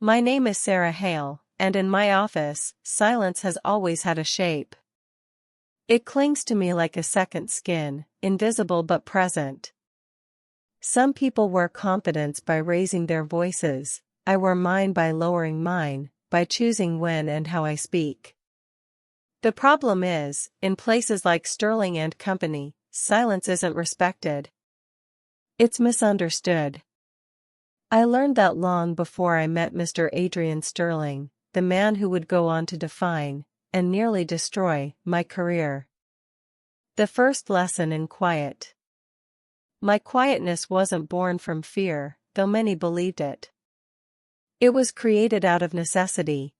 My name is Sarah Hale, and in my office, silence has always had a shape. It clings to me like a second skin, invisible but present. Some people wear confidence by raising their voices. I wear mine by lowering mine, by choosing when and how I speak. The problem is, in places like Sterling and Company, silence isn't respected. It's misunderstood. I learned that long before I met Mr. Adrian Sterling, the man who would go on to define, and nearly destroy, my career. The first lesson in quiet. My quietness wasn't born from fear, though many believed it. It was created out of necessity.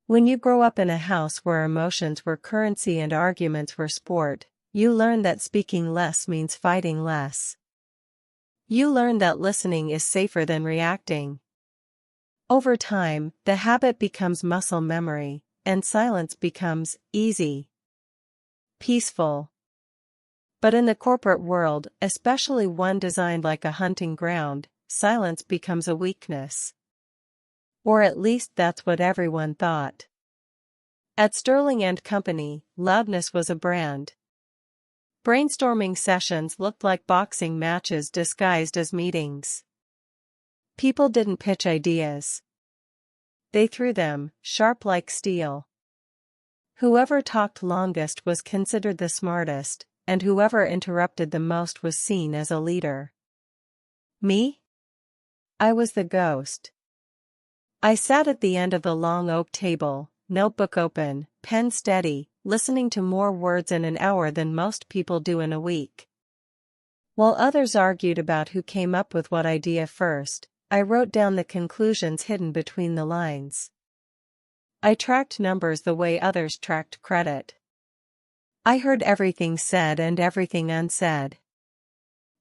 When you grow up in a house where emotions were currency and arguments were sport, you learn that speaking less means fighting less. You learn that listening is safer than reacting. Over time, the habit becomes muscle memory, and silence becomes easy, peaceful. But in the corporate world, especially one designed like a hunting ground, silence becomes a weakness. Or at least that's what everyone thought. At Sterling and Company, loudness was a brand. Brainstorming sessions looked like boxing matches disguised as meetings. People didn't pitch ideas. They threw them, sharp like steel. Whoever talked longest was considered the smartest, and whoever interrupted the most was seen as a leader. Me? I was the ghost. I sat at the end of the long oak table, notebook open, pen steady, listening to more words in an hour than most people do in a week. While others argued about who came up with what idea first, I wrote down the conclusions hidden between the lines. I tracked numbers the way others tracked credit. I heard everything said and everything unsaid.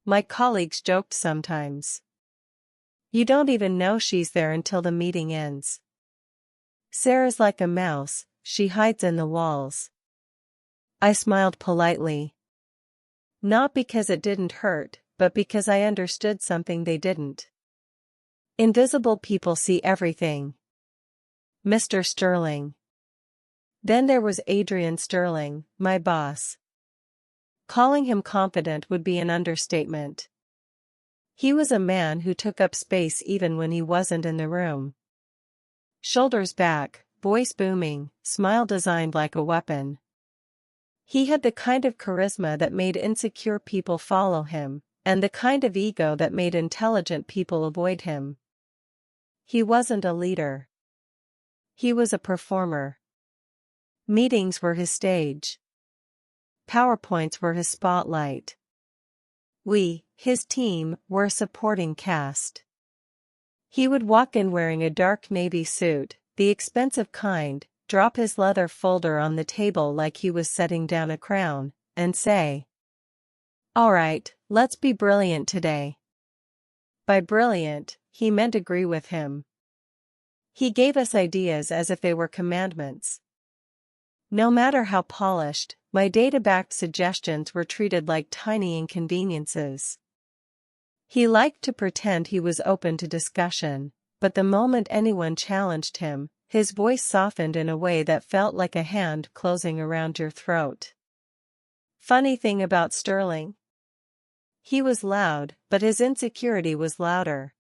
My colleagues joked sometimes. You don't even know she's there until the meeting ends. Sarah's like a mouse, she hides in the walls. I smiled politely. Not because it didn't hurt, but because I understood something they didn't. Invisible people see everything. Mr. Sterling. Then there was Adrian Sterling, my boss. Calling him confident would be an understatement. He was a man who took up space even when he wasn't in the room. Shoulders back, voice booming, smile designed like a weapon. He had the kind of charisma that made insecure people follow him, and the kind of ego that made intelligent people avoid him. He wasn't a leader. He was a performer. Meetings were his stage. PowerPoints were his spotlight. We, his team, were a supporting cast. He would walk in wearing a dark navy suit, the expensive kind, drop his leather folder on the table like he was setting down a crown, and say, "All right, let's be brilliant today." By brilliant, he meant agree with him. He gave us ideas as if they were commandments. No matter how polished, my data-backed suggestions were treated like tiny inconveniences. He liked to pretend he was open to discussion, but the moment anyone challenged him, his voice softened in a way that felt like a hand closing around your throat. Funny thing about Sterling? He was loud, but his insecurity was louder.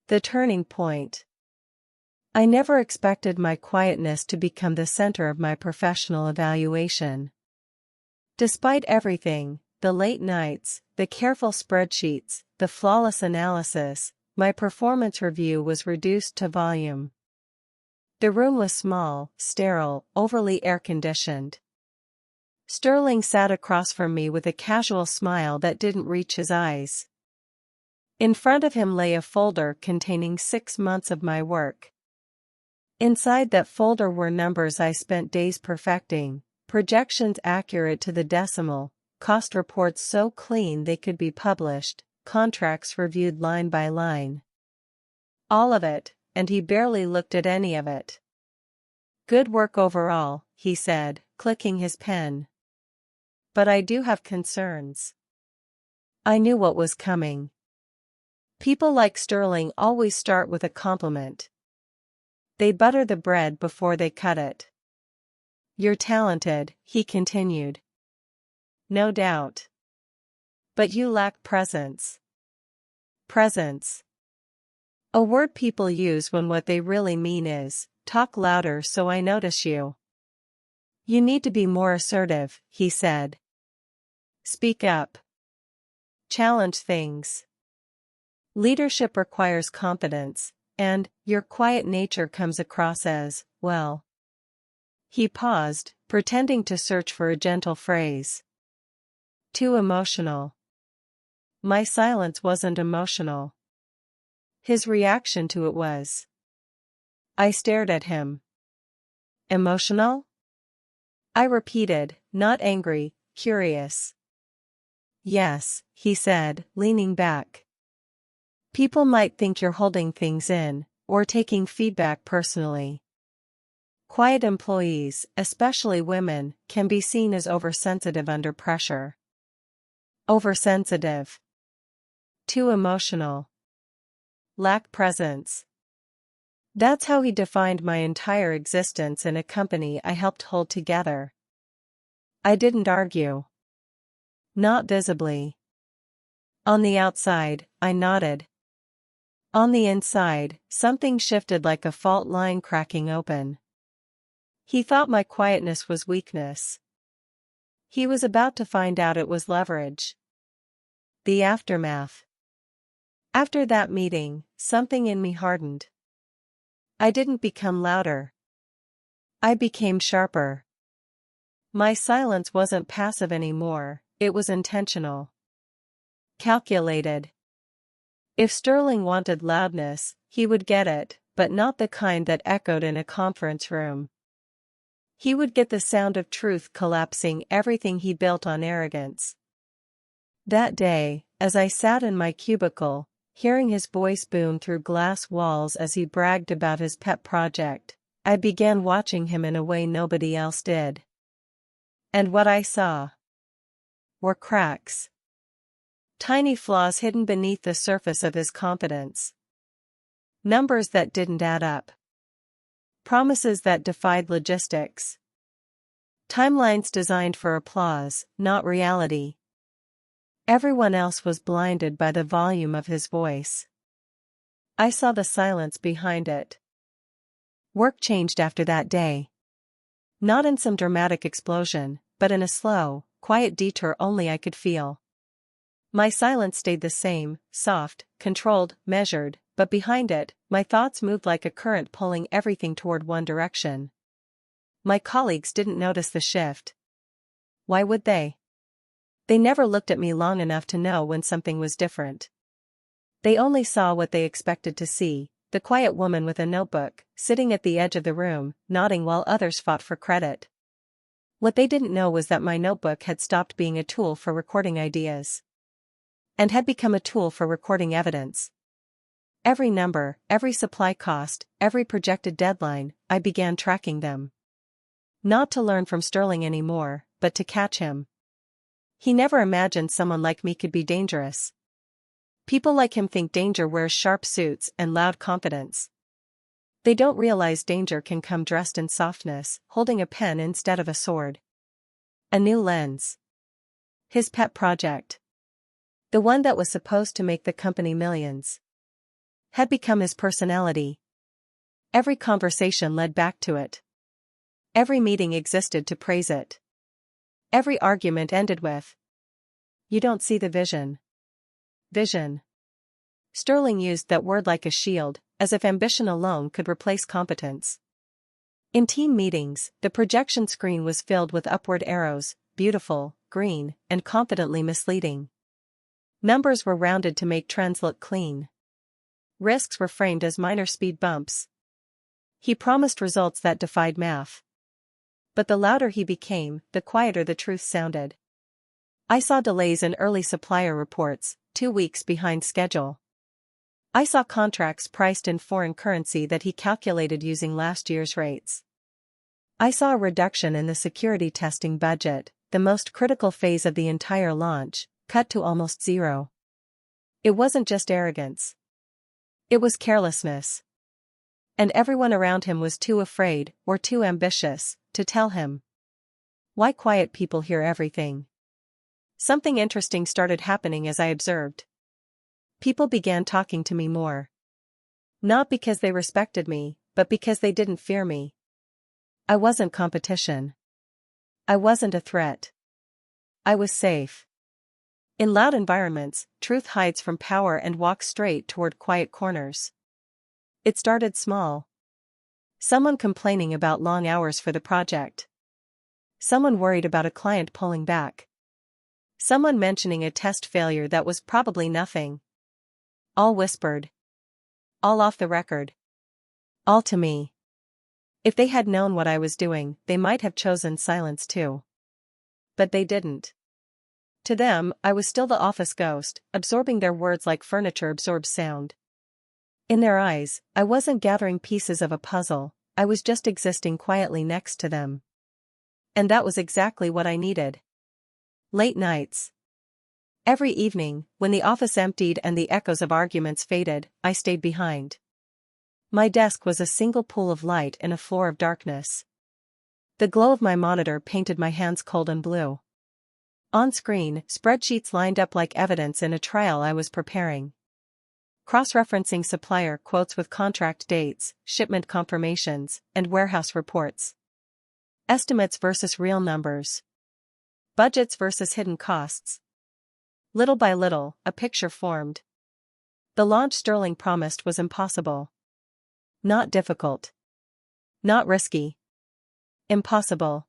The turning point. I never expected my quietness to become the center of my professional evaluation. Despite everything, the late nights, the careful spreadsheets, the flawless analysis, my performance review was reduced to volume. The room was small, sterile, overly air-conditioned. Sterling sat across from me with a casual smile that didn't reach his eyes. In front of him lay a folder containing 6 months of my work. Inside that folder were numbers I spent days perfecting, projections accurate to the decimal, cost reports so clean they could be published, contracts reviewed line by line. All of it, and he barely looked at any of it. "Good work overall," he said, clicking his pen. "But I do have concerns." I knew what was coming. People like Sterling always start with a compliment. They butter the bread before they cut it. You're talented, he continued. No doubt. But you lack presence. Presence. A word people use when what they really mean is, talk louder so I notice you. You need to be more assertive, he said. Speak up. Challenge things. Leadership requires confidence, and your quiet nature comes across as, well. He paused, pretending to search for a gentle phrase. Too emotional. My silence wasn't emotional. His reaction to it was. I stared at him. Emotional? I repeated, not angry, curious. Yes, he said, leaning back. People might think you're holding things in, or taking feedback personally. Quiet employees, especially women, can be seen as oversensitive under pressure. Oversensitive. Too emotional. Lack presence. That's how he defined my entire existence in a company I helped hold together. I didn't argue. Not visibly. On the outside, I nodded. On the inside, something shifted like a fault line cracking open. He thought my quietness was weakness. He was about to find out it was leverage. The aftermath. After that meeting, something in me hardened. I didn't become louder. I became sharper. My silence wasn't passive anymore, it was intentional. Calculated. If Sterling wanted loudness, he would get it, but not the kind that echoed in a conference room. He would get the sound of truth collapsing everything he built on arrogance. That day, as I sat in my cubicle, hearing his voice boom through glass walls as he bragged about his pet project, I began watching him in a way nobody else did. And what I saw were cracks. Tiny flaws hidden beneath the surface of his confidence. Numbers that didn't add up. Promises that defied logistics. Timelines designed for applause, not reality. Everyone else was blinded by the volume of his voice. I saw the silence behind it. Work changed after that day. Not in some dramatic explosion, but in a slow, quiet detour only I could feel. My silence stayed the same, soft, controlled, measured, but behind it, my thoughts moved like a current pulling everything toward one direction. My colleagues didn't notice the shift. Why would they? They never looked at me long enough to know when something was different. They only saw what they expected to see, the quiet woman with a notebook, sitting at the edge of the room, nodding while others fought for credit. What they didn't know was that my notebook had stopped being a tool for recording ideas. And had become a tool for recording evidence. Every number, every supply cost, every projected deadline, I began tracking them. Not to learn from Sterling anymore, but to catch him. He never imagined someone like me could be dangerous. People like him think danger wears sharp suits and loud confidence. They don't realize danger can come dressed in softness, holding a pen instead of a sword. A new lens. His pet project. The one that was supposed to make the company millions. Had become his personality. Every conversation led back to it. Every meeting existed to praise it. Every argument ended with, "You don't see the vision." Vision. Sterling used that word like a shield, as if ambition alone could replace competence. In team meetings, the projection screen was filled with upward arrows, beautiful, green, and confidently misleading. Numbers were rounded to make trends look clean. Risks were framed as minor speed bumps. He promised results that defied math. But the louder he became, the quieter the truth sounded. I saw delays in early supplier reports, 2 weeks behind schedule. I saw contracts priced in foreign currency that he calculated using last year's rates. I saw a reduction in the security testing budget, the most critical phase of the entire launch, cut to almost zero. It wasn't just arrogance. It was carelessness. And everyone around him was too afraid, or too ambitious, to tell him. Why quiet people hear everything? Something interesting started happening as I observed. People began talking to me more. Not because they respected me, but because they didn't fear me. I wasn't competition. I wasn't a threat. I was safe. In loud environments, truth hides from power and walks straight toward quiet corners. It started small. Someone complaining about long hours for the project. Someone worried about a client pulling back. Someone mentioning a test failure that was probably nothing. All whispered. All off the record. All to me. If they had known what I was doing, they might have chosen silence too. But they didn't. To them, I was still the office ghost, absorbing their words like furniture absorbs sound. In their eyes, I wasn't gathering pieces of a puzzle, I was just existing quietly next to them. And that was exactly what I needed. Late nights. Every evening, when the office emptied and the echoes of arguments faded, I stayed behind. My desk was a single pool of light in a floor of darkness. The glow of my monitor painted my hands cold and blue. On screen, spreadsheets lined up like evidence in a trial I was preparing. Cross-referencing supplier quotes with contract dates, shipment confirmations, and warehouse reports. Estimates versus real numbers. Budgets versus hidden costs. Little by little, a picture formed. The launch Sterling promised was impossible. Not difficult. Not risky. Impossible.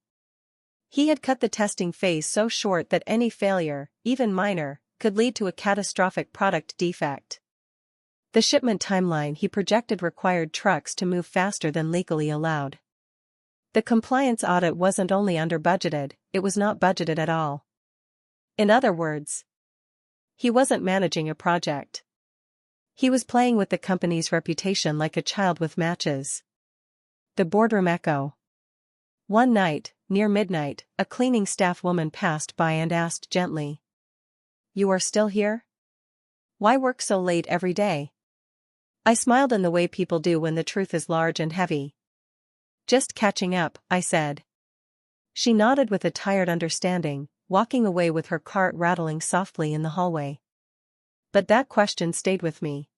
He had cut the testing phase so short that any failure, even minor, could lead to a catastrophic product defect. The shipment timeline he projected required trucks to move faster than legally allowed. The compliance audit wasn't only under-budgeted, it was not budgeted at all. In other words, he wasn't managing a project. He was playing with the company's reputation like a child with matches. The boardroom echo. One night, near midnight, a cleaning staff woman passed by and asked gently, "You are still here? Why work so late every day?" I smiled in the way people do when the truth is large and heavy. "Just catching up," I said. She nodded with a tired understanding, walking away with her cart rattling softly in the hallway. But that question stayed with me.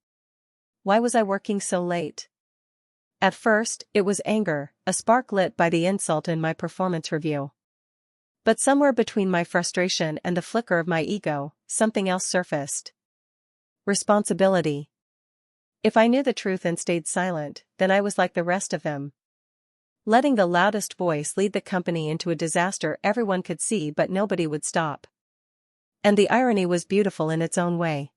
Why was I working so late? At first, it was anger, a spark lit by the insult in my performance review. But somewhere between my frustration and the flicker of my ego, something else surfaced. Responsibility. If I knew the truth and stayed silent, then I was like the rest of them. Letting the loudest voice lead the company into a disaster everyone could see but nobody would stop. And the irony was beautiful in its own way.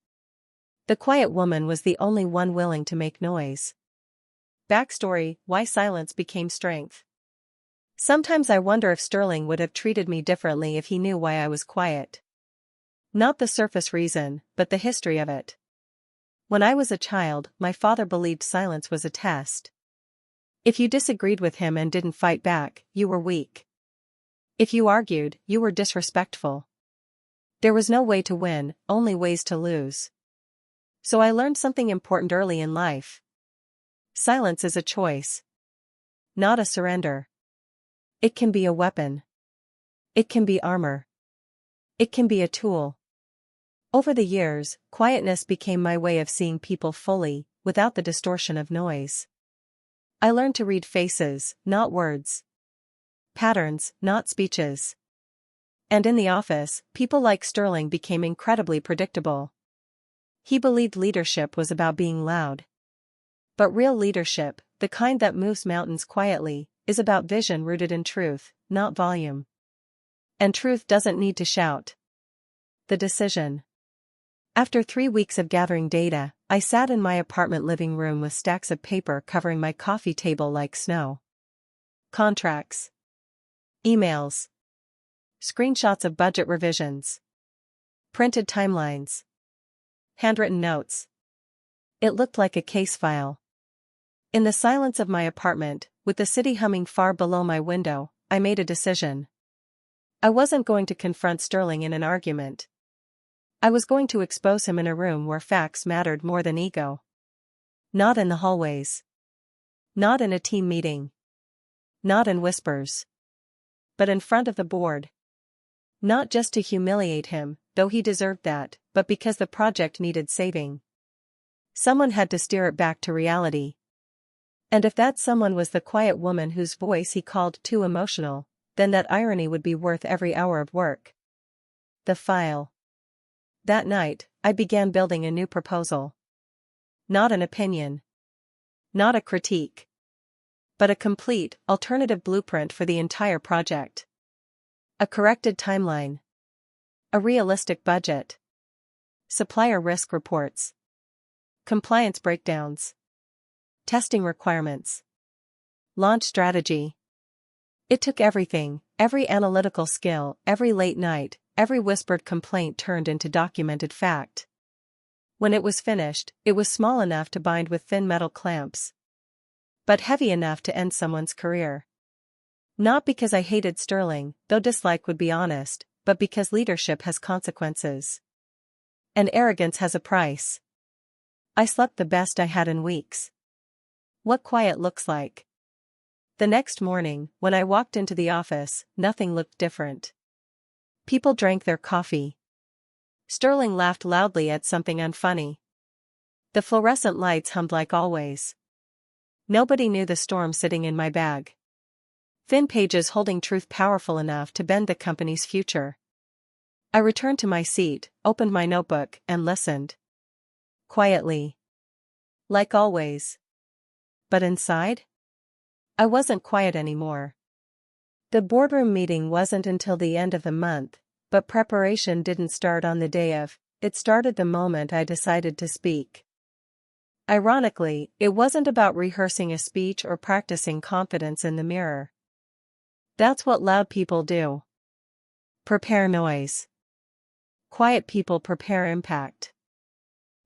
The quiet woman was the only one willing to make noise. Backstory: why silence became strength. Sometimes I wonder if Sterling would have treated me differently if he knew why I was quiet. Not the surface reason, but the history of it. When I was a child, my father believed silence was a test. If you disagreed with him and didn't fight back, you were weak. If you argued, you were disrespectful. There was no way to win, only ways to lose. So I learned something important early in life. Silence is a choice. Not a surrender. It can be a weapon. It can be armor. It can be a tool. Over the years, quietness became my way of seeing people fully, without the distortion of noise. I learned to read faces, not words. Patterns, not speeches. And in the office, people like Sterling became incredibly predictable. He believed leadership was about being loud. But real leadership, the kind that moves mountains quietly, is about vision rooted in truth, not volume. And truth doesn't need to shout. The decision. After 3 weeks of gathering data, I sat in my apartment living room with stacks of paper covering my coffee table like snow. Contracts. Emails. Screenshots of budget revisions. Printed timelines. Handwritten notes. It looked like a case file. In the silence of my apartment, with the city humming far below my window, I made a decision. I wasn't going to confront Sterling in an argument. I was going to expose him in a room where facts mattered more than ego. Not in the hallways. Not in a team meeting. Not in whispers. But in front of the board. Not just to humiliate him, though he deserved that, but because the project needed saving. Someone had to steer it back to reality. And if that someone was the quiet woman whose voice he called too emotional, then that irony would be worth every hour of work. The file. That night, I began building a new proposal. Not an opinion. Not a critique. But a complete, alternative blueprint for the entire project. A corrected timeline. A realistic budget. Supplier risk reports. Compliance breakdowns. Testing requirements. Launch strategy. It took everything, every analytical skill, every late night, every whispered complaint turned into documented fact. When it was finished, it was small enough to bind with thin metal clamps. But heavy enough to end someone's career. Not because I hated Sterling, though dislike would be honest, but because leadership has consequences. And arrogance has a price. I slept the best I had in weeks. What quiet looks like. The next morning, when I walked into the office, nothing looked different. People drank their coffee. Sterling laughed loudly at something unfunny. The fluorescent lights hummed like always. Nobody knew the storm sitting in my bag. Thin pages holding truth powerful enough to bend the company's future. I returned to my seat, opened my notebook, and listened. Quietly. Like always. But inside? I wasn't quiet anymore. The boardroom meeting wasn't until the end of the month, but preparation didn't start on the day of, it started the moment I decided to speak. Ironically, it wasn't about rehearsing a speech or practicing confidence in the mirror. That's what loud people do. Prepare noise. Quiet people prepare impact.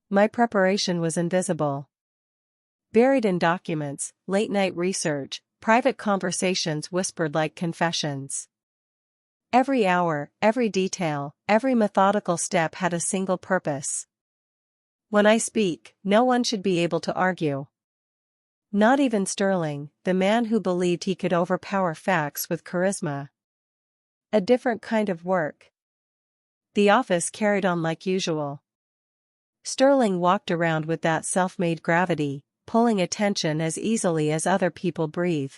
My preparation was invisible. Buried in documents, late-night research, private conversations whispered like confessions. Every hour, every detail, every methodical step had a single purpose. When I speak, no one should be able to argue. Not even Sterling, the man who believed he could overpower facts with charisma. A different kind of work. The office carried on like usual. Sterling walked around with that self-made gravity, pulling attention as easily as other people breathe.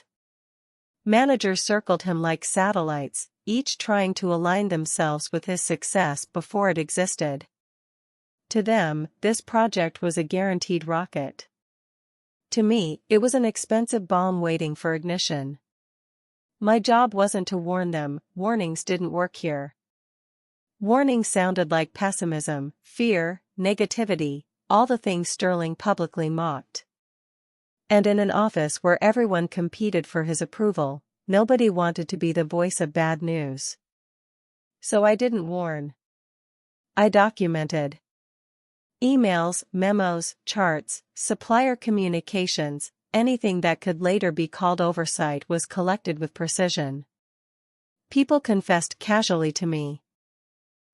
Managers circled him like satellites, each trying to align themselves with his success before it existed. To them, this project was a guaranteed rocket. To me, it was an expensive bomb waiting for ignition. My job wasn't to warn them, warnings didn't work here. Warnings sounded like pessimism, fear, negativity, all the things Sterling publicly mocked. And in an office where everyone competed for his approval, nobody wanted to be the voice of bad news. So I didn't warn. I documented. Emails, memos, charts, supplier communications, anything that could later be called oversight was collected with precision. People confessed casually to me.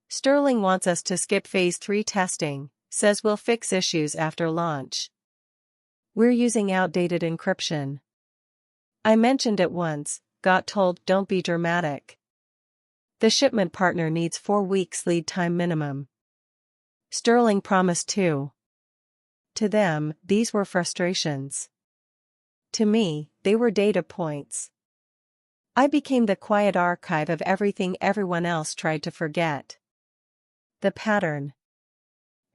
Sterling wants us to skip phase 3 testing, says we'll fix issues after launch. We're using outdated encryption. I mentioned it once, got told don't be dramatic. The shipment partner needs 4 weeks lead time minimum. Sterling promised 2. To them, these were frustrations. To me, they were data points. I became the quiet archive of everything everyone else tried to forget. The pattern.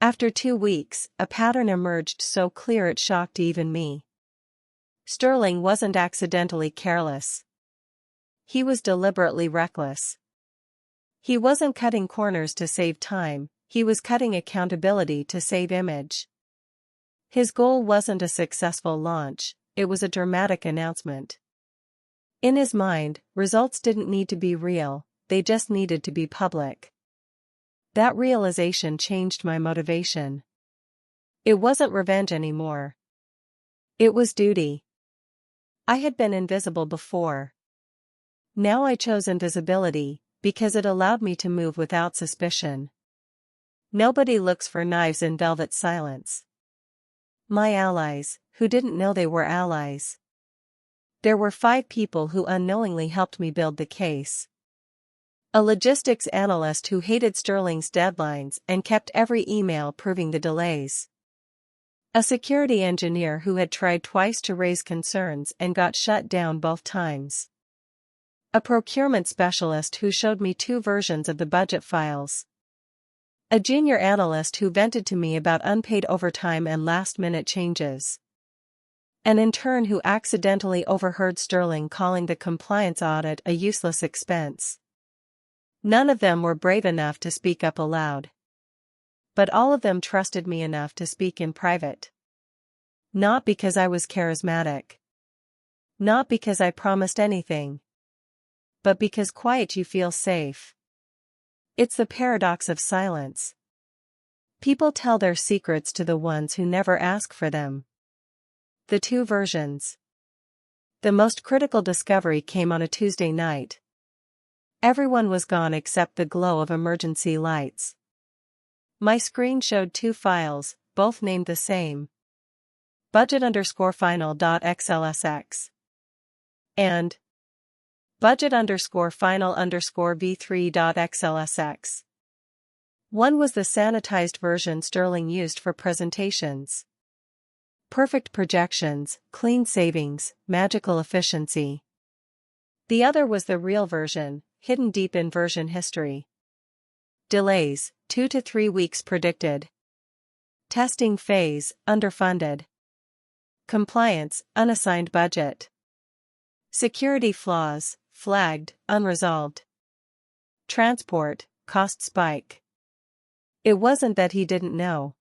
After 2 weeks, a pattern emerged so clear it shocked even me. Sterling wasn't accidentally careless. He was deliberately reckless. He wasn't cutting corners to save time, he was cutting accountability to save image. His goal wasn't a successful launch, it was a dramatic announcement. In his mind, results didn't need to be real, they just needed to be public. That realization changed my motivation. It wasn't revenge anymore. It was duty. I had been invisible before. Now I chose invisibility, because it allowed me to move without suspicion. Nobody looks for knives in velvet silence. My allies, who didn't know they were allies. There were 5 people who unknowingly helped me build the case. A logistics analyst who hated Sterling's deadlines and kept every email proving the delays. A security engineer who had tried twice to raise concerns and got shut down both times. A procurement specialist who showed me 2 versions of the budget files. A junior analyst who vented to me about unpaid overtime and last-minute changes. An intern who accidentally overheard Sterling calling the compliance audit a useless expense. None of them were brave enough to speak up aloud. But all of them trusted me enough to speak in private. Not because I was charismatic. Not because I promised anything. But because quiet you feel safe. It's the paradox of silence. People tell their secrets to the ones who never ask for them. The 2 versions. The most critical discovery came on a Tuesday night. Everyone was gone except the glow of emergency lights. My screen showed 2 files, both named the same. budget_final.xlsx. And budget_final_v3.xlsx. One was the sanitized version Sterling used for presentations. Perfect projections, clean savings, magical efficiency. The other was the real version, hidden deep in version history. Delays, 2 to 3 weeks predicted. Testing phase, underfunded. Compliance, unassigned budget. Security flaws, flagged, unresolved. Transport, cost spike. It wasn't that he didn't know.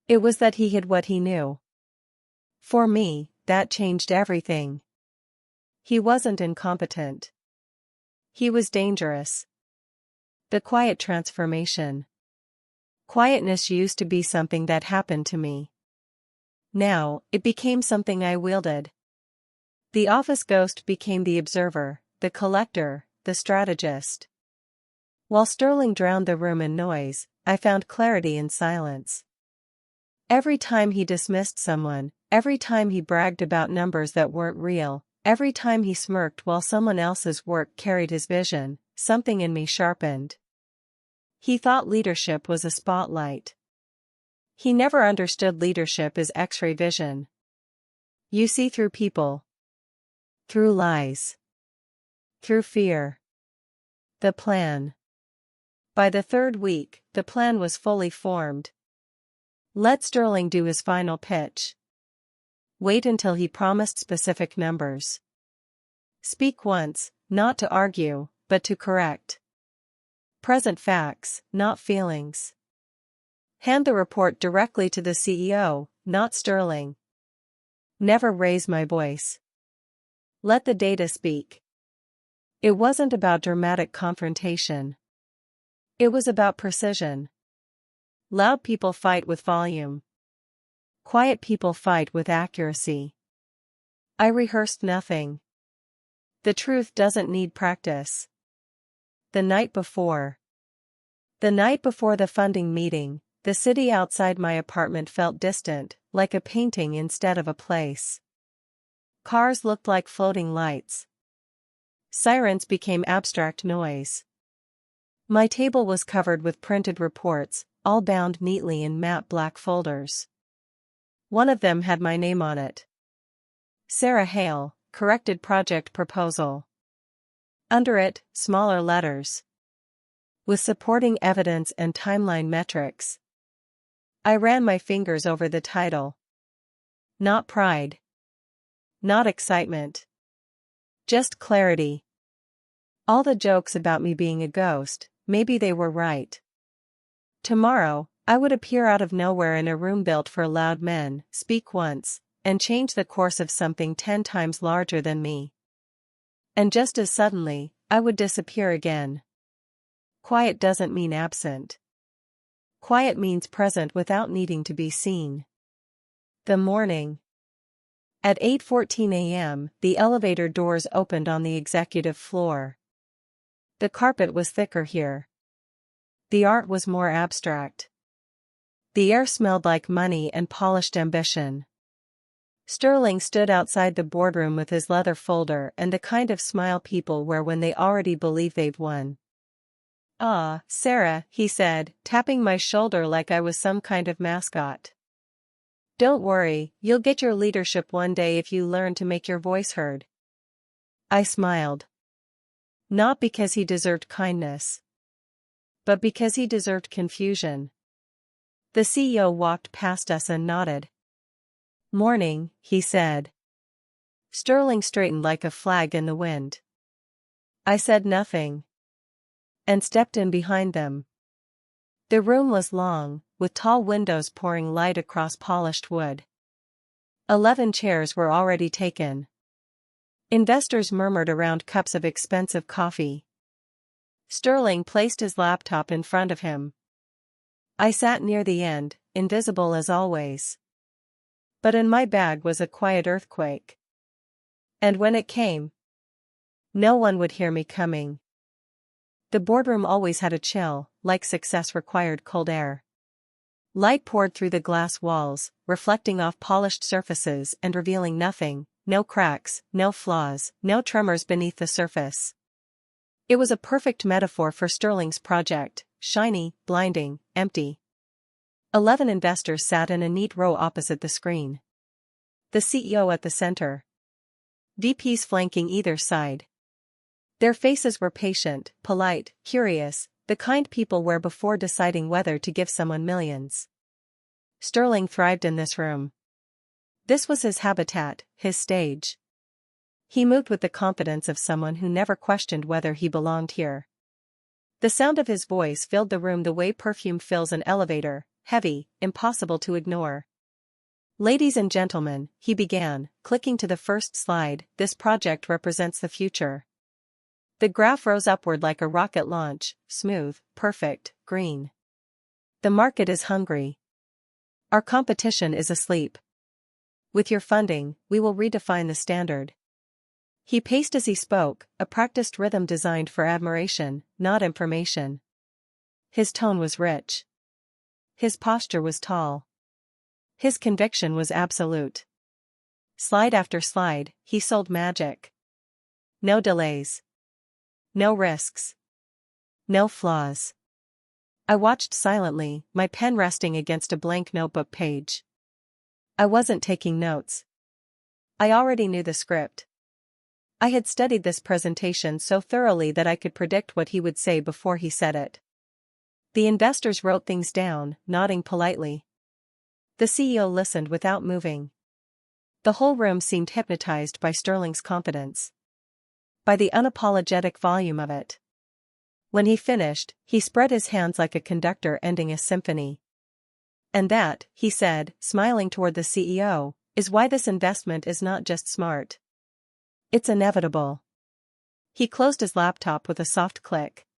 It was that he hid what he knew. For me, that changed everything. He wasn't incompetent. He was dangerous. The quiet transformation. Quietness used to be something that happened to me. Now, it became something I wielded. The office ghost became the observer, the collector, the strategist. While Sterling drowned the room in noise, I found clarity in silence. Every time he dismissed someone, every time he bragged about numbers that weren't real, every time he smirked while someone else's work carried his vision, something in me sharpened. He thought leadership was a spotlight. He never understood leadership as X-ray vision. You see through people. Through lies. Through fear. The plan. By the 3rd week, the plan was fully formed. Let Sterling do his final pitch. Wait until he promised specific numbers. Speak once, not to argue, but to correct. Present facts, not feelings. Hand the report directly to the CEO, not Sterling. Never raise my voice. Let the data speak. It wasn't about dramatic confrontation. It was about precision. Loud people fight with volume. Quiet people fight with accuracy. I rehearsed nothing. The truth doesn't need practice. The night before. The night before the funding meeting, the city outside my apartment felt distant, like a painting instead of a place. Cars looked like floating lights. Sirens became abstract noise. My table was covered with printed reports, all bound neatly in matte black folders. One of them had my name on it. Sarah Hale, corrected project proposal. Under it, smaller letters. With supporting evidence and timeline metrics. I ran my fingers over the title. Not pride. Not excitement. Just clarity. All the jokes about me being a ghost, maybe they were right. Tomorrow, I would appear out of nowhere in a room built for loud men, speak once, and change the course of something 10 times larger than me. And just as suddenly, I would disappear again. Quiet doesn't mean absent. Quiet means present without needing to be seen. The morning. At 8:14 a.m., the elevator doors opened on the executive floor. The carpet was thicker here. The art was more abstract. The air smelled like money and polished ambition. Sterling stood outside the boardroom with his leather folder and the kind of smile people wear when they already believe they've won. "Ah, Sarah," he said, tapping my shoulder like I was some kind of mascot. "Don't worry, you'll get your leadership one day if you learn to make your voice heard." I smiled. Not because he deserved kindness, but because he deserved confusion. The CEO walked past us and nodded. "Morning," he said. Sterling straightened like a flag in the wind. I said nothing, and stepped in behind them. The room was long, with tall windows pouring light across polished wood. 11 chairs were already taken. Investors murmured around cups of expensive coffee. Sterling placed his laptop in front of him. I sat near the end, invisible as always. But in my bag was a quiet earthquake. And when it came, no one would hear me coming. The boardroom always had a chill, like success required cold air. Light poured through the glass walls, reflecting off polished surfaces and revealing nothing, no cracks, no flaws, no tremors beneath the surface. It was a perfect metaphor for Sterling's project: shiny, blinding, empty. 11 investors sat in a neat row opposite the screen. The CEO at the center. VPs flanking either side. Their faces were patient, polite, curious, the kind people wear before deciding whether to give someone millions. Sterling thrived in this room. This was his habitat, his stage. He moved with the confidence of someone who never questioned whether he belonged here. The sound of his voice filled the room the way perfume fills an elevator, heavy, impossible to ignore. "Ladies and gentlemen," he began, clicking to the first slide, "this project represents the future." The graph rose upward like a rocket launch, smooth, perfect, green. "The market is hungry. Our competition is asleep. With your funding, we will redefine the standard." He paced as he spoke, a practiced rhythm designed for admiration, not information. His tone was rich. His posture was tall. His conviction was absolute. Slide after slide, he sold magic. No delays. No risks. No flaws. I watched silently, my pen resting against a blank notebook page. I wasn't taking notes. I already knew the script. I had studied this presentation so thoroughly that I could predict what he would say before he said it. The investors wrote things down, nodding politely. The CEO listened without moving. The whole room seemed hypnotized by Sterling's confidence. By the unapologetic volume of it. When he finished, he spread his hands like a conductor ending a symphony. "And that," he said, smiling toward the CEO, "is why this investment is not just smart. It's inevitable." He closed his laptop with a soft click.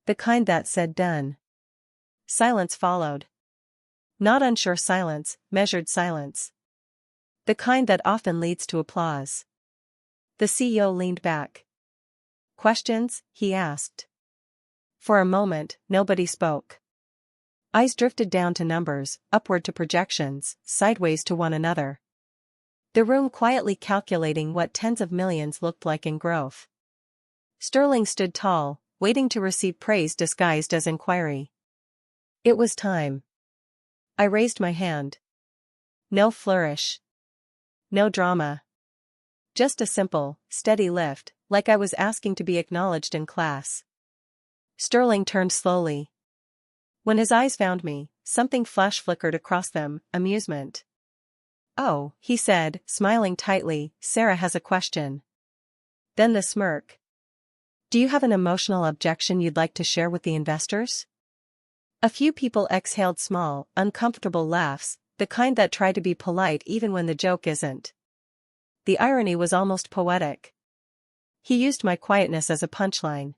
The kind that said done. Silence followed. Not unsure silence, measured silence. The kind that often leads to applause. The CEO leaned back. "Questions?" he asked. For a moment, nobody spoke. Eyes drifted down to numbers, upward to projections, sideways to one another. The room quietly calculating what tens of millions looked like in growth. Sterling stood tall, waiting to receive praise disguised as inquiry. It was time. I raised my hand. No flourish. No drama. Just a simple, steady lift, like I was asking to be acknowledged in class. Sterling turned slowly. When his eyes found me, something flash flickered across them, amusement. "Oh," he said, smiling tightly, "Sarah has a question." Then the smirk. "Do you have an emotional objection you'd like to share with the investors?" A few people exhaled small, uncomfortable laughs, the kind that try to be polite even when the joke isn't. The irony was almost poetic. He used my quietness as a punchline.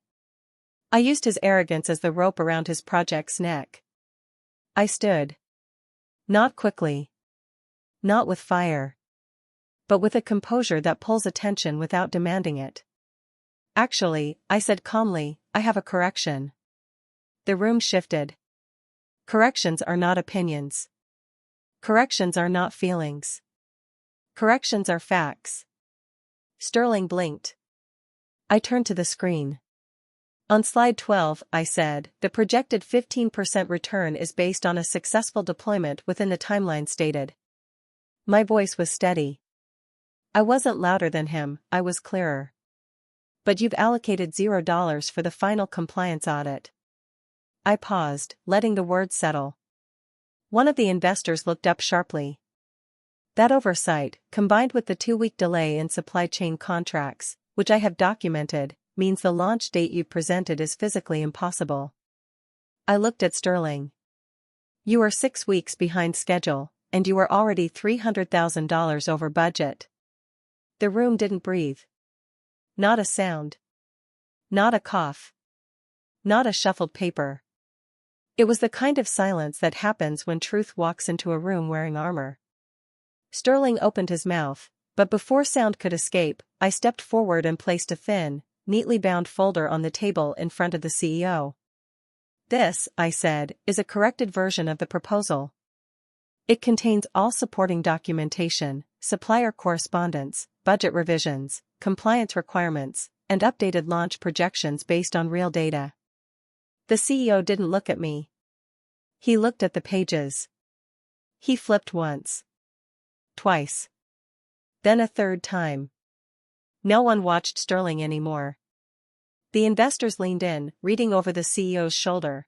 I used his arrogance as the rope around his project's neck. I stood. Not quickly. Not with fire. But with a composure that pulls attention without demanding it. "Actually," I said calmly, "I have a correction. The room shifted. Corrections are not opinions. Corrections are not feelings. Corrections are facts. Sterling blinked. I turned to the screen. On slide 12, I said, the projected 15% return is based on a successful deployment within the timeline stated. My voice was steady. I wasn't louder than him, I was clearer. But you've allocated $0 for the final compliance audit. I paused, letting the words settle. One of the investors looked up sharply. That oversight, combined with the 2-week delay in supply chain contracts, which I have documented, means the launch date you presented is physically impossible. I looked at Sterling. You are 6 weeks behind schedule, and you are already $300,000 over budget. The room didn't breathe. Not a sound. Not a cough. Not a shuffled paper. It was the kind of silence that happens when truth walks into a room wearing armor. Sterling opened his mouth, but before sound could escape, I stepped forward and placed a thin, neatly bound folder on the table in front of the CEO. This, I said, is a corrected version of the proposal. It contains all supporting documentation, supplier correspondence, budget revisions, compliance requirements, and updated launch projections based on real data. The CEO didn't look at me. He looked at the pages. He flipped once. Twice. Then a third time. No one watched Sterling anymore. The investors leaned in, reading over the CEO's shoulder.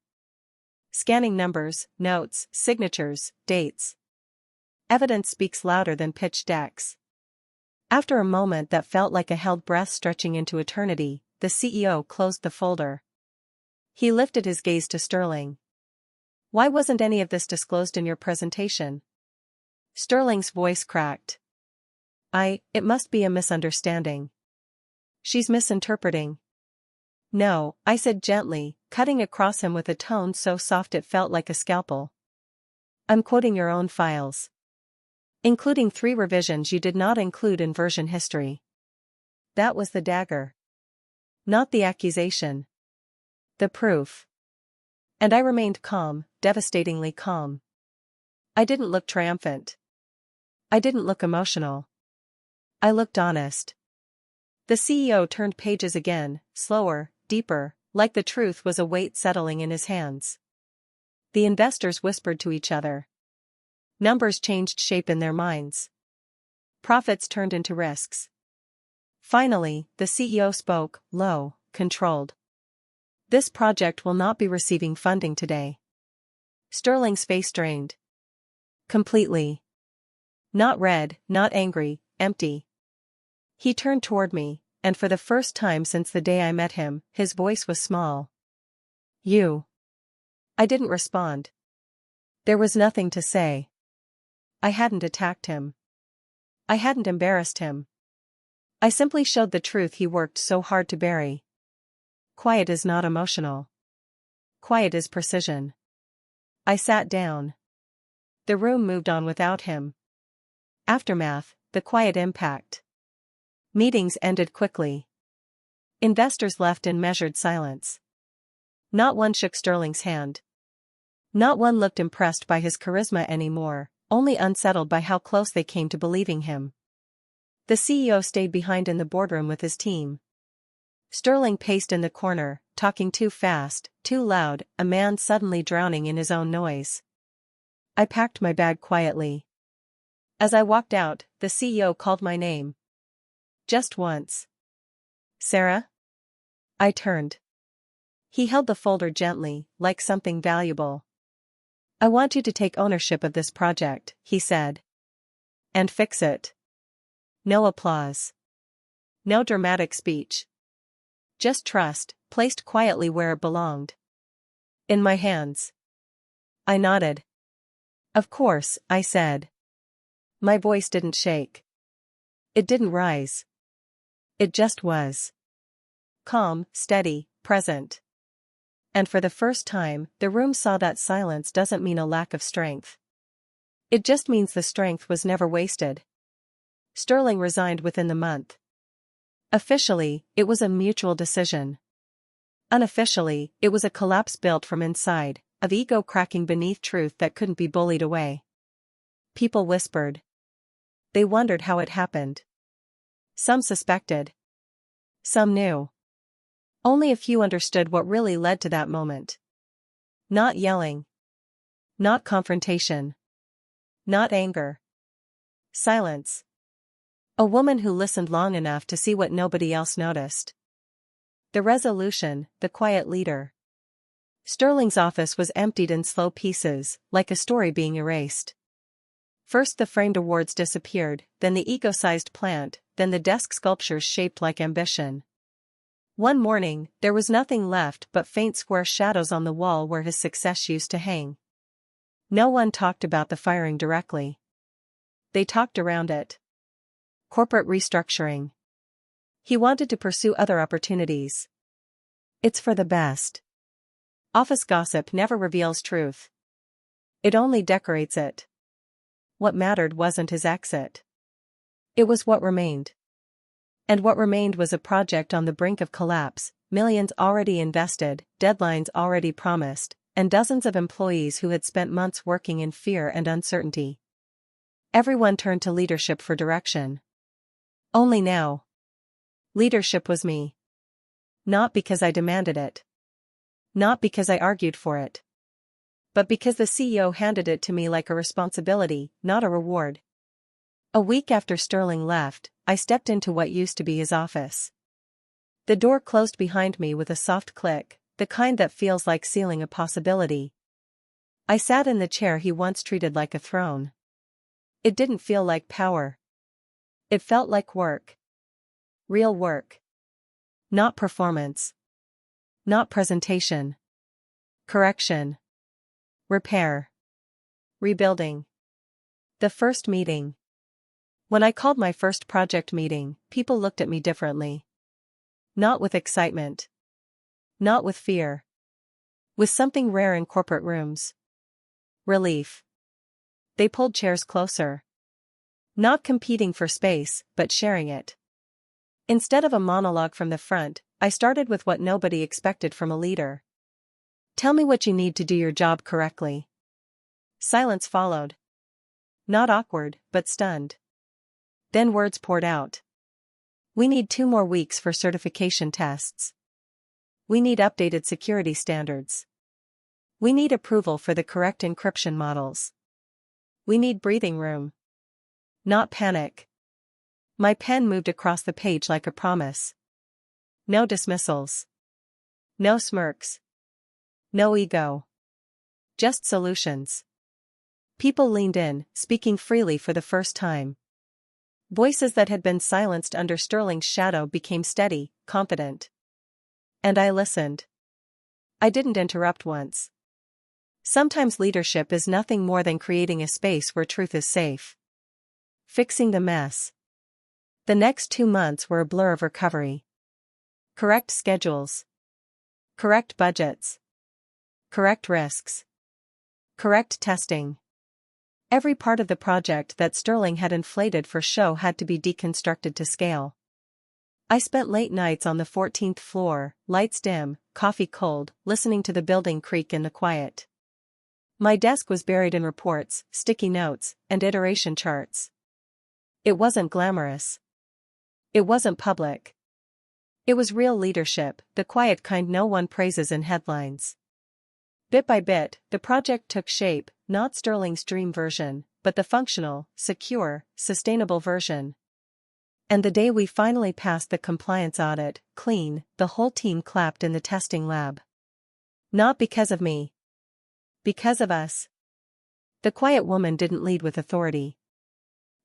Scanning numbers, notes, signatures, dates. Evidence speaks louder than pitch decks. After a moment that felt like a held breath stretching into eternity, the CEO closed the folder. He lifted his gaze to Sterling. Why wasn't any of this disclosed in your presentation? Sterling's voice cracked. It must be a misunderstanding. She's misinterpreting. No, I said gently, cutting across him with a tone so soft it felt like a scalpel. I'm quoting your own files. Including 3 revisions you did not include in version history. That was the dagger. Not the accusation. The proof. And I remained calm, devastatingly calm. I didn't look triumphant. I didn't look emotional. I looked honest. The CEO turned pages again, slower, deeper, like the truth was a weight settling in his hands. The investors whispered to each other. Numbers changed shape in their minds. Profits turned into risks. Finally, the CEO spoke, low, controlled. This project will not be receiving funding today. Sterling's face drained. Completely. Not red, not angry, empty. He turned toward me, and for the first time since the day I met him, his voice was small. You. I didn't respond. There was nothing to say. I hadn't attacked him. I hadn't embarrassed him. I simply showed the truth he worked so hard to bury. Quiet is not emotional. Quiet is precision. I sat down. The room moved on without him. Aftermath, the quiet impact. Meetings ended quickly. Investors left in measured silence. Not one shook Sterling's hand. Not one looked impressed by his charisma anymore, only unsettled by how close they came to believing him. The CEO stayed behind in the boardroom with his team. Sterling paced in the corner, talking too fast, too loud, a man suddenly drowning in his own noise. I packed my bag quietly. As I walked out, the CEO called my name. Just once. Sarah? I turned. He held the folder gently, like something valuable. I want you to take ownership of this project, he said. And fix it. No applause. No dramatic speech. Just trust, placed quietly where it belonged. In my hands. I nodded. Of course, I said. My voice didn't shake. It didn't rise. It just was. Calm, steady, present. And for the first time, the room saw that silence doesn't mean a lack of strength. It just means the strength was never wasted. Sterling resigned within the month. Officially, it was a mutual decision. Unofficially, it was a collapse built from inside, of ego cracking beneath truth that couldn't be bullied away. People whispered. They wondered how it happened. Some suspected. Some knew. Only a few understood what really led to that moment. Not yelling. Not confrontation. Not anger. Silence. A woman who listened long enough to see what nobody else noticed. The resolution, the quiet leader. Sterling's office was emptied in slow pieces, like a story being erased. First the framed awards disappeared, then the ego-sized plant, then the desk sculptures shaped like ambition. One morning, there was nothing left but faint square shadows on the wall where his success used to hang. No one talked about the firing directly. They talked around it. Corporate restructuring. He wanted to pursue other opportunities. It's for the best. Office gossip never reveals truth. It only decorates it. What mattered wasn't his exit. It was what remained. And what remained was a project on the brink of collapse, millions already invested, deadlines already promised, and dozens of employees who had spent months working in fear and uncertainty. Everyone turned to leadership for direction. Only now. Leadership was me. Not because I demanded it. Not because I argued for it. But because the CEO handed it to me like a responsibility, not a reward. A week after Sterling left, I stepped into what used to be his office. The door closed behind me with a soft click, the kind that feels like sealing a possibility. I sat in the chair he once treated like a throne. It didn't feel like power. It felt like work. Real work. Not performance. Not presentation. Correction. Repair. Rebuilding. The first meeting. When I called my first project meeting, people looked at me differently. Not with excitement. Not with fear. With something rare in corporate rooms. Relief. They pulled chairs closer. Not competing for space, but sharing it. Instead of a monologue from the front, I started with what nobody expected from a leader. Tell me what you need to do your job correctly. Silence followed. Not awkward, but stunned. Then words poured out. We need 2 more weeks for certification tests. We need updated security standards. We need approval for the correct encryption models. We need breathing room. Not panic. My pen moved across the page like a promise. No dismissals. No smirks. No ego. Just solutions. People leaned in, speaking freely for the first time. Voices that had been silenced under Sterling's shadow became steady, confident. And I listened. I didn't interrupt once. Sometimes leadership is nothing more than creating a space where truth is safe. Fixing the mess. The next 2 months were a blur of recovery. Correct schedules. Correct budgets. Correct risks. Correct testing. Every part of the project that Sterling had inflated for show had to be deconstructed to scale. I spent late nights on the 14th floor, lights dim, coffee cold, listening to the building creak in the quiet. My desk was buried in reports, sticky notes, and iteration charts. It wasn't glamorous. It wasn't public. It was real leadership, the quiet kind no one praises in headlines. Bit by bit, the project took shape, not Sterling's dream version, but the functional, secure, sustainable version. And the day we finally passed the compliance audit, clean, the whole team clapped in the testing lab. Not because of me. Because of us. The quiet woman didn't lead with authority.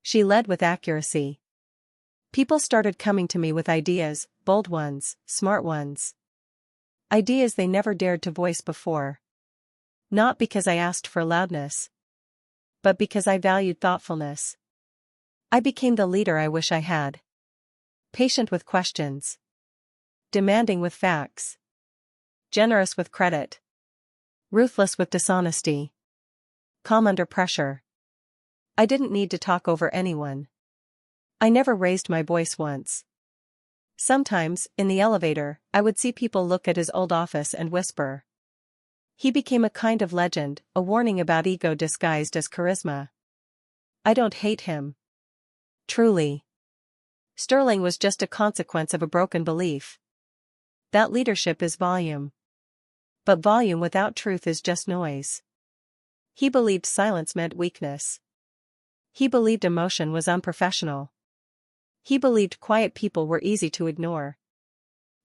She led with accuracy. People started coming to me with ideas, bold ones, smart ones. Ideas they never dared to voice before. Not because I asked for loudness, but because I valued thoughtfulness. I became the leader I wish I had. Patient with questions. Demanding with facts. Generous with credit. Ruthless with dishonesty. Calm under pressure. I didn't need to talk over anyone. I never raised my voice once. Sometimes, in the elevator, I would see people look at his old office and whisper. He became a kind of legend, a warning about ego disguised as charisma. I don't hate him. Truly. Sterling was just a consequence of a broken belief. That leadership is volume. But volume without truth is just noise. He believed silence meant weakness. He believed emotion was unprofessional. He believed quiet people were easy to ignore.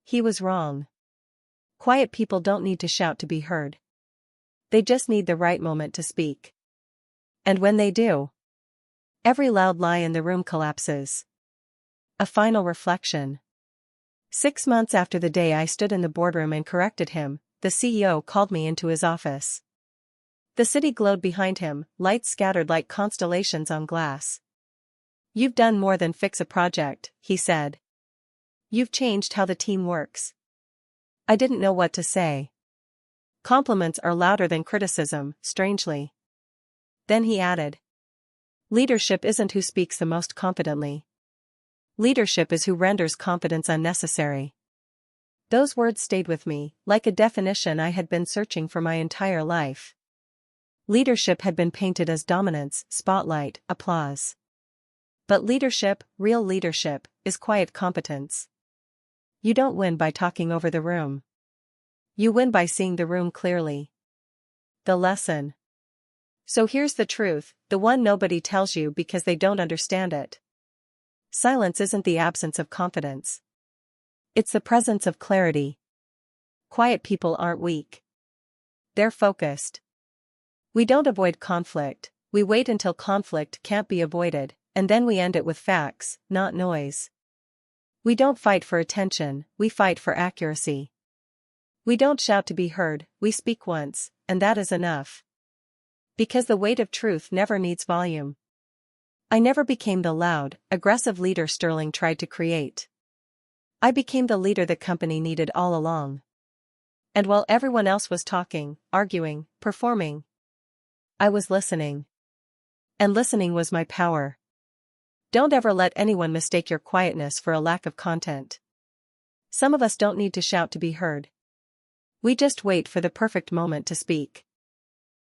He was wrong. Quiet people don't need to shout to be heard. They just need the right moment to speak. And when they do, every loud lie in the room collapses. A final reflection. 6 months after the day I stood in the boardroom and corrected him, the CEO called me into his office. The city glowed behind him, lights scattered like constellations on glass. "You've done more than fix a project," he said. "You've changed how the team works." I didn't know what to say. Compliments are louder than criticism, strangely. Then he added. Leadership isn't who speaks the most confidently. Leadership is who renders confidence unnecessary. Those words stayed with me, like a definition I had been searching for my entire life. Leadership had been painted as dominance, spotlight, applause. But leadership, real leadership, is quiet competence. You don't win by talking over the room. You win by seeing the room clearly. The lesson. So here's the truth, the one nobody tells you because they don't understand it. Silence isn't the absence of confidence. It's the presence of clarity. Quiet people aren't weak. They're focused. We don't avoid conflict, we wait until conflict can't be avoided, and then we end it with facts, not noise. We don't fight for attention, we fight for accuracy. We don't shout to be heard, we speak once, and that is enough. Because the weight of truth never needs volume. I never became the loud, aggressive leader Sterling tried to create. I became the leader the company needed all along. And while everyone else was talking, arguing, performing, I was listening. And listening was my power. Don't ever let anyone mistake your quietness for a lack of content. Some of us don't need to shout to be heard. We just wait for the perfect moment to speak.